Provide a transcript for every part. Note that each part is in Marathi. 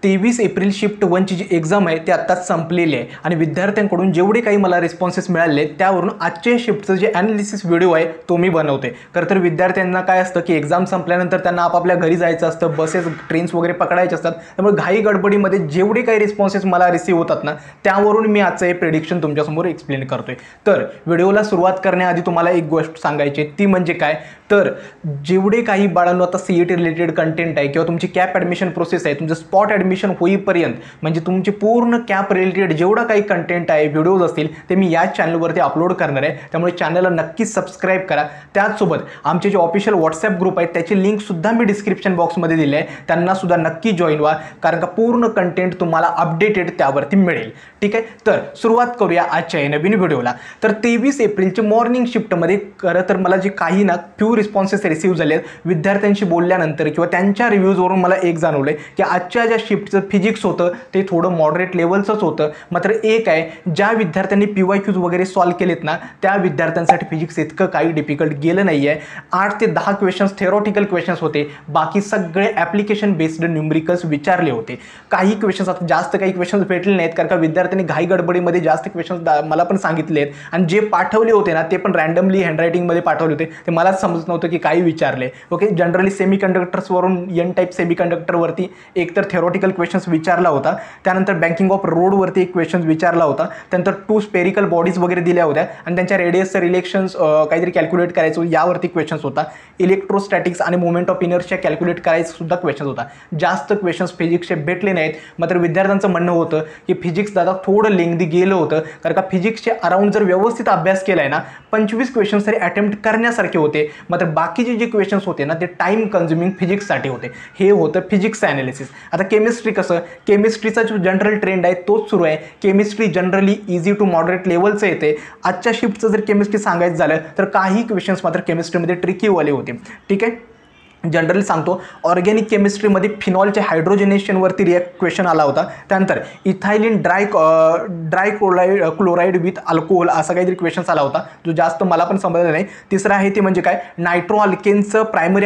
23 एप्रिल शिफ्ट 1ची जी एक्झाम आहे ती आत्ताच संपलेली आहे आणि विद्यार्थ्यांकडून जेवढे काही मला रिस्पॉन्सेस मिळाले त्यावरून आजच्या शिफ्टचं जे ॲनालिसिस व्हिडिओ आहे तो मी बनवते. खरं तर विद्यार्थ्यांना काय असतं की एक्झाम संपल्यानंतर त्यांना आपापल्या घरी जायचं असतं, बसेस ट्रेन्स वगैरे पकडायचे असतात. त्यामुळे घाई गडबडीमध्ये जेवढे काही रिस्पॉन्सेस मला रिसीव्ह होतात ना त्यावरून मी आजचं हे प्रेडिक्शन तुमच्यासमोर एक्सप्लेन करतोय. तर व्हिडिओला सुरुवात करण्याआधी तुम्हाला एक गोष्ट सांगायची ती म्हणजे काय, तर जेवढे काही बाळांनो आता CET रिलेटेड कंटेंट आहे किंवा तुमची कॅप ॲडमिशन प्रोसेस आहे, तुमचं स्पॉट ॲडमिशन होईपर्यंत म्हणजे तुमची पूर्ण कॅप रिलेटेड जेवढा काही कंटेंट आहे, व्हिडिओज असतील ते मी या चॅनलवरती अपलोड करणार आहे. त्यामुळे चॅनलला नक्कीच सबस्क्राईब करा. त्याचसोबत आमचे जे ऑफिशियल व्हॉट्सॲप ग्रुप आहेत त्याची लिंकसुद्धा मी डिस्क्रिप्शन बॉक्समध्ये दिली आहे, त्यांनासुद्धा नक्की जॉईन व्हा, कारण का पूर्ण कंटेंट तुम्हाला अपडेटेड त्यावरती मिळेल. ठीक आहे, तर सुरुवात करूया आजच्या या नवीन व्हिडिओला. तर 23 एप्रिलची मॉर्निंग शिफ्टमध्ये खरं तर मला जे काही ना फ्यू रिस्पॉन्सेस रिसीव्ह झाले आहेत विद्यार्थ्यांशी बोलल्यानंतर किंवा त्यांच्या रिव्ह्यूजवरून मला एक जाणवलं की आजच्या ज्या शिफ्टचं फिजिक्स होतं ते थोडं मॉडरेट लेवलचंच होतं. मात्र एक आहे, ज्या विद्यार्थ्यांनी PYQs वगैरे सॉल्व्ह केलेत ना त्या विद्यार्थ्यांसाठी फिजिक्स इतकं काही डिफिकल्ट गेलं नाही आहे. 8 ते 10 क्वेश्चन्स थेरॉटिकल क्वेश्चन्स होते, बाकी सगळे ॲप्लिकेशन बेस्ड न्यूमरिकल्स विचारले होते. काही क्वेश्चन्स आता जास्त काही क्वेश्चन्स भेटले नाहीत कारण का विद्यार्थ्यांनी घाई गडबडीमध्ये जास्त क्वेश्चन्स मला पण सांगितले आहेत आणि जे पाठवले होते ना ते पण रँडमली हँडरायटिंगमध्ये पाठवले होते, ते मलाच समजत नव्हतं की काही विचारले. ओके, जनरली सेमीकंडक्टर्सवरून N टाईप सेमीकंडक्टरवरती एक तर थेरॉटिकल क्वेश्चन्स विचारला होता, त्यानंतर बँकिंग ऑफ रोडवरती एक क्वेश्चन विचारला होता, त्यानंतर 2 स्पेरिकल बॉडीज वगैरे दिल्या होत्या आणि त्यांच्या रेडियसचं रिलेशन्स काहीतरी कॅल्क्युलेट करायचं यावरती क्वेश्चन्स होता. इलेक्ट्रोस्टॅटिक्स आणि मुवमेंट ऑफ इनर्शिया कॅल्क्युलेट करायचं सुद्धा क्वेश्चन होता. जास्त क्वेश्चन्स फिजिक्सचे भेटले नाहीत. मात्र विद्यार्थ्यांचं म्हणणं होतं की फिजिक्स दादा थोडं लेंदी गेलं होतं, कारण का फिजिक्सचे अराउंड जर व्यवस्थित अभ्यास केलाय ना 25 क्वेश्चन्स तरी अटेम्प्ट करण्यासारखे होते. मात्र बाकीचे जे क्वेश्चन्स होते ना ते टाइम कन्झ्युमिंग फिजिक्ससाठी होते. हे होतं फिजिक्सचं ॲनालिसिस. आता केमिस्ट्री कसं, केमिस्ट्रीचा जो जनरल ट्रेंड आहे तोच सुरू आहे. Chemistry generally easy to moderate लेवलचं येते. आजच्या शिफ्टचं जर केमिस्ट्री सांगायचं झालं तर काही क्वेश्चन्स मात्र केमिस्ट्रीमध्ये ट्रिकीवाले होते. ठीक आहे, जनरली सांगतो, ऑर्गॅनिक केमिस्ट्रीमध्ये फिनॉलच्या हायड्रोजनेशनवरती क्वेश्चन आला होता. त्यानंतर इथायलिन ड्राय क्लोराईड विथ अल्कोहोल असा काहीतरी क्वेश्चन्स आला होता जो जास्त मला पण समजला नाही. तिसरं आहे ते म्हणजे काय, नायट्रो अल्केनचं प्रायमरी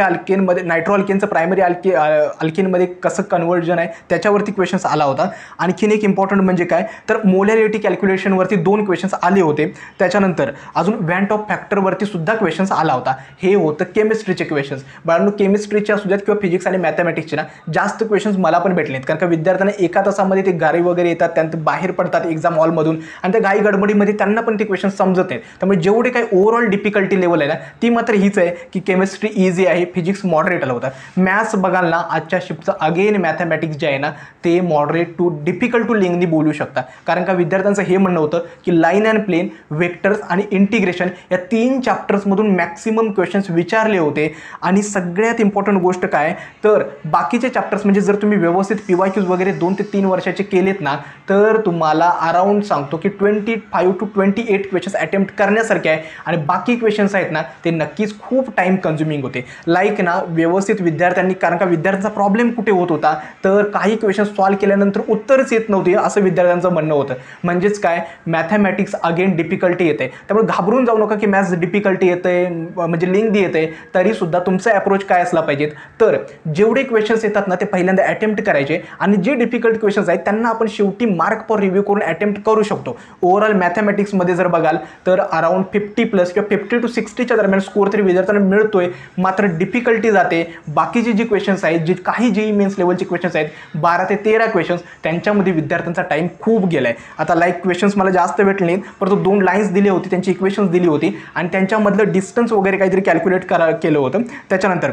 अल्केनमध्ये कसं कन्व्हर्जन आहे त्याच्यावरती क्वेश्चन्स आला होता. आणखीन एक इम्पॉर्टंट म्हणजे काय, तर मोलॅरिटी कॅल्क्युलेशनवरती 2 क्वेश्चन्स आले होते. त्याच्यानंतर अजून व्हॅन्ट ऑफ फॅक्टरवरती सुद्धा क्वेश्चन्स आला होता. हे होतं केमिस्ट्रीचे क्वेश्चन्स. बाळांनो केमिस्ट्रीच्या सुद्धा किंवा फिजिक्स आणि मॅथमॅटिक्सचे ना जास्त क्वेश्चन्स मला पण भेटले नाहीत, कारण का विद्यार्थ्यांना एका तासामध्ये ते गाडी वगैरे येतात, त्यानंतर बाहेर पडतात एक्झाम हॉलमधून आणि त्या घाई गडबडीमध्ये त्यांना पण ते क्वेश्चन समजत नाहीत. त्यामुळे जेवढे काही ओव्हरऑल डिफिकल्टी लेवल आहे ना ती मात्र हीच आहे की केमिस्ट्री इझी आहे, फिजिक्स मॉडरेट आलं होतं. मॅथ्स बघाल ना आजच्या शिफ्टचं अगेन मॅथमॅटिक्स जे आहे ना ते मॉडरेट टू डिफिकल्ट टू लेंदी बोलू शकता, कारण का विद्यार्थ्यांचं हे म्हणणं होतं की लाईन अँड प्लेन, वेक्टर्स आणि इंटिग्रेशन या 3 चॅप्टर्समधून मॅक्सिमम क्वेश्चन्स विचारले होते. आणि सगळ्यात इम्पॉर्टंट गोष्ट काय, तर बाकीचे चॅप्टर्स म्हणजे जर तुम्ही व्यवस्थित PYQs वगैरे 2 ते 3 वर्षाचे केलेत ना तर तुम्हाला अराउंड सांगतो की 25 to 28 क्वेश्चन्स अटेम्प्ट करण्यासारखे आहे. आणि बाकी क्वेश्चन्स आहेत ना ते नक्कीच खूप टाईम कन्झ्युमिंग होते. लाईक ना व्यवस्थित विद्यार्थ्यांनी, कारण का विद्यार्थ्यांचा प्रॉब्लेम कुठे होत होता तर काही क्वेश्चन्स सॉल्व्ह केल्यानंतर उत्तरच येत नव्हते असं विद्यार्थ्यांचं म्हणणं होतं. म्हणजेच काय, मॅथमॅटिक्स अगेन डिफिकल्टी येते. त्यामुळे घाबरून जाऊ नका की मॅथ्स डिफिकल्टी येते म्हणजे लेंदी येते, तरीसुद्धा तुमचा अप्रोच काय असला पाहिजे, तर जेवढे क्वेश्चन्स येतात ना ते पहिल्यांदा अटेम्प्ट करायचे आणि जे डिफिकल्ट क्वेश्चन्स आहेत त्यांना आपण शेवटी मार्क पर रिव्ह्यू करून अटेम्प्ट करू शकतो. ओव्हरऑल मॅथमॅटिक्समध्ये जर बघाल तर अराउंड 50+ किंवा 50 to 60च्या दरम्यान स्कोअर तरी विद्यार्थ्यांना मिळतोय. मात्र डिफिकल्टी जाते. बाकीचे जे क्वेश्चन्स आहेत, जे काही JEE मेन्स लेवलचे क्वेश्चन्स आहेत 12 ते 13 क्वेश्चन्स, त्यांच्यामध्ये विद्यार्थ्यांचा टाईम खूप गेलाय. आता लाईक क्वेश्चन्स मला जास्त भेटले नाहीत, परंतु 2 लाईन्स दिली होती, त्यांची इक्वेशन्स दिली होती आणि त्यांच्यामधलं डिस्टन्स वगैरे काहीतरी कॅल्क्युलेट केलं होतं. त्याच्यानंतर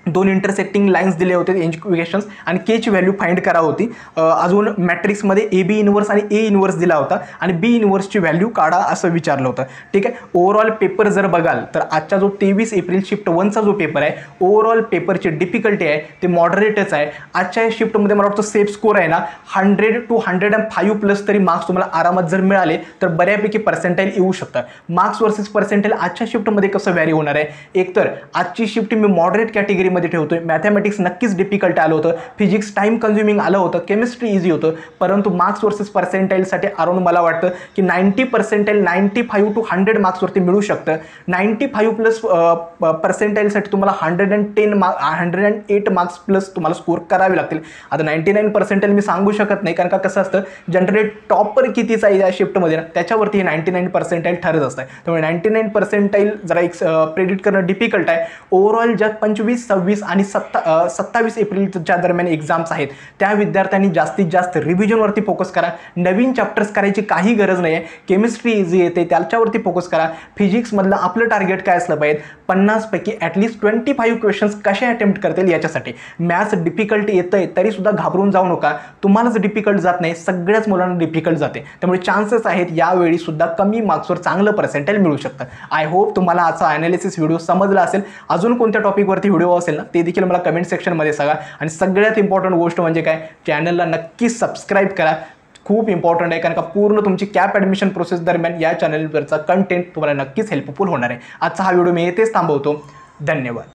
2 इंटरसेक्टिंग लाईन्स दिले होते इक्वेशन्स आणि केची व्हॅल्यू फाइंड करा होती. अजून मॅट्रिक्समध्ये AB इनवर्स आणि A इनवर्स दिला होता आणि B इनवर्सची व्हॅल्यू काढा असं विचारलं होतं. ठीक आहे, ओव्हरऑल पेपर जर बघाल तर आजचा जो 23 एप्रिल शिफ्ट 1चा जो पेपर आहे ओव्हरऑल पेपरची डिफिकल्टी आहे ते मॉडरेटच आहे. आजच्या या शिफ्टमध्ये मला वाटतं सेफ स्कोर आहे ना 100 to 105+ तरी मार्क्स तुम्हाला आरामात जर मिळाले तर बऱ्यापैकी पर्सेंटाईल येऊ शकतं. मार्क्स वर्सेस पर्सेंटाईल आजच्या शिफ्टमध्ये कसं व्हॅरी होणार आहे, एकतर आजची शिफ्ट मी मॉडरेट कॅटेगरी प्रायोरिटीमध्ये ठेवतोय. मॅथमॅटिक्स नक्कीच डिफिकल्ट आलं होतं, फिजिक्स टाईम कन्झ्युमिंग आलं होतं, केमिस्ट्री इझी होतं, परंतु मार्क्स वर्सेस पर्सेंटाईलसाठी अराउंड मला वाटतं की 90% 95 to 100 मार्क्सवरती मिळू शकतं. 95 प्लस पर्सेंटाईलसाठी तुम्हाला 108 मार्क्स प्लस तुम्हाला स्कोर करावे लागतील. आता 99% मी सांगू शकत नाही, कारण का कसं असतं जनरली टॉपर कितीचा आहे या शिफ्टमध्ये ना त्याच्यावरती हे 99% ठरत असतं. त्यामुळे 99% जरा एक प्रेडिक्ट करणं डिफिकल्ट आहे. ओव्हरऑल ज्या 25, 26 आणि 27 एप्रिलच्या दरम्यान एक्झाम्स आहेत त्या विद्यार्थ्यांनी जास्तीत जास्त रिव्हिजनवरती फोकस करा. नवीन चॅप्टर्स करायची काही गरज नाही आहे. केमिस्ट्री इझी येते त्याच्यावरती फोकस करा. फिजिक्समधलं आपलं टार्गेट काय असलं पाहिजे, 50 पैकी ॲटलिस्ट 25 क्वेश्चन्स कसे अटेम्प्ट करतील याच्यासाठी. मॅथ्स डिफिकल्ट येतंय तरी सुद्धा घाबरून जाऊ नका. तुम्हालाच डिफिकल्ट जात नाही, सगळ्याच मुलांना डिफिकल्ट जाते. त्यामुळे चान्सेस आहेत यावेळी सुद्धा कमी मार्क्सवर चांगलं पर्सेंटाईल मिळू शकतं. आय होप तुम्हाला आजचा ॲनालिसिस व्हिडिओ समजला असेल. अजून कोणत्या टॉपिकवरती व्हिडिओ असेल ना ते देखील मला कमेंट सेक्शनमध्ये सांगा. आणि सगळ्यात इम्पॉर्टंट गोष्ट म्हणजे काय, चॅनलला नक्की सबस्क्राईब करा. खूप इम्पॉर्टंट आहे, कारण का पूर्ण तुमची कॅप ॲडमिशन प्रोसेस दरम्यान या चॅनलवरचा कंटेंट तुम्हाला नक्कीच हेल्पफुल होणार आहे. आजचा हा व्हिडिओ मी येथेच थांबवतो. धन्यवाद.